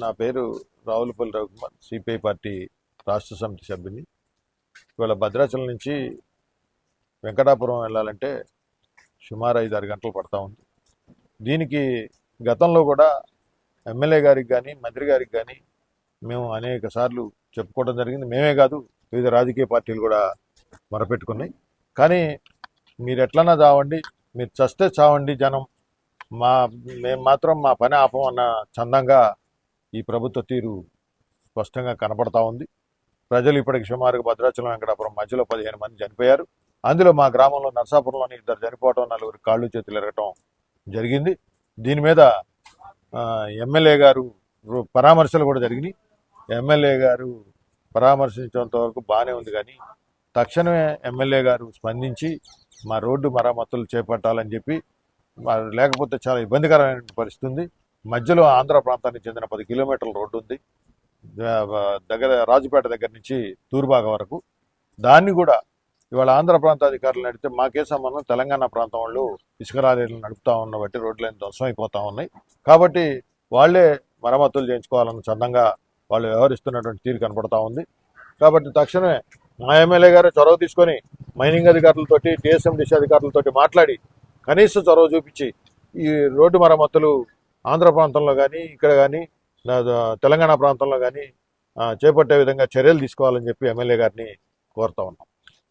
నా పేరు Ravulapalli Ravikumar, CPI party రాష్ట్ర సమితి సభ్యుని. ఇవాళ భద్రాచలం నుంచి వెంకటాపురం వెళ్ళాలంటే సుమారు 5-6 గంటలు పడతా ఉంది. దీనికి గతంలో కూడా ఎమ్మెల్యే గారికి కానీ మంత్రి గారికి కానీ మేము అనేక సార్లు చెప్పుకోవడం జరిగింది. మేమే కాదు, వివిధ రాజకీయ పార్టీలు కూడా మొరపెట్టుకున్నాయి. కానీ మీరు ఎట్లన్నా చావండి, మీరు చస్తే చావండి, జనం మేము మాత్రం మా పని ఆపం అన్న చందంగా ఈ ప్రభుత్వ తీరు స్పష్టంగా కనపడతా ఉంది. ప్రజలు ఇప్పటికి సుమారుగా భద్రాచలం వెంకటాపురం మధ్యలో 15 మంది చనిపోయారు. అందులో మా గ్రామంలో నరసాపురంలోని 2 చనిపోవటం, 4 కాళ్ళు చేతులు ఎరగటం జరిగింది. దీని మీద ఎమ్మెల్యే గారు పరామర్శలు కూడా జరిగినాయి. ఎమ్మెల్యే గారు పరామర్శించేంత వరకు బాగానే ఉంది, కానీ తక్షణమే ఎమ్మెల్యే గారు స్పందించి మా రోడ్డు మరమ్మతులు చేపట్టాలని చెప్పి, లేకపోతే చాలా ఇబ్బందికరమైన పరిస్థితి ఉంది. మధ్యలో ఆంధ్ర ప్రాంతానికి చెందిన 10 కిలోమీటర్ల రోడ్డు ఉంది, దగ్గర రాజుపేట దగ్గర నుంచి తూర్బాగ వరకు. దాన్ని కూడా ఇవాళ ఆంధ్ర ప్రాంత అధికారులు నడితే మాకే సంబంధం, తెలంగాణ ప్రాంతం వాళ్ళు ఇసుక లారీలు నడుపుతా ఉన్న బట్టి రోడ్లన్నీ ధ్వంసం అయిపోతా ఉన్నాయి. కాబట్టి వాళ్లే మరమ్మతులు చేయించుకోవాలన్న చందంగా వాళ్ళు వ్యవహరిస్తున్నటువంటి తీరు కనపడతా ఉంది. కాబట్టి తక్షణమే మా ఎమ్మెల్యే గారు చొరవ తీసుకొని మైనింగ్ అధికారులతోటి, టీఎస్ఎండిసి అధికారులతోటి మాట్లాడి కనీస చొరవ చూపించి ఈ రోడ్డు మరమ్మతులు ఆంధ్ర ప్రాంతంలో కానీ, ఇక్కడ కానీ, తెలంగాణ ప్రాంతంలో కానీ చేపట్టే విధంగా చర్యలు తీసుకోవాలని చెప్పి ఎమ్మెల్యే గారిని కోరుతా ఉన్నాం.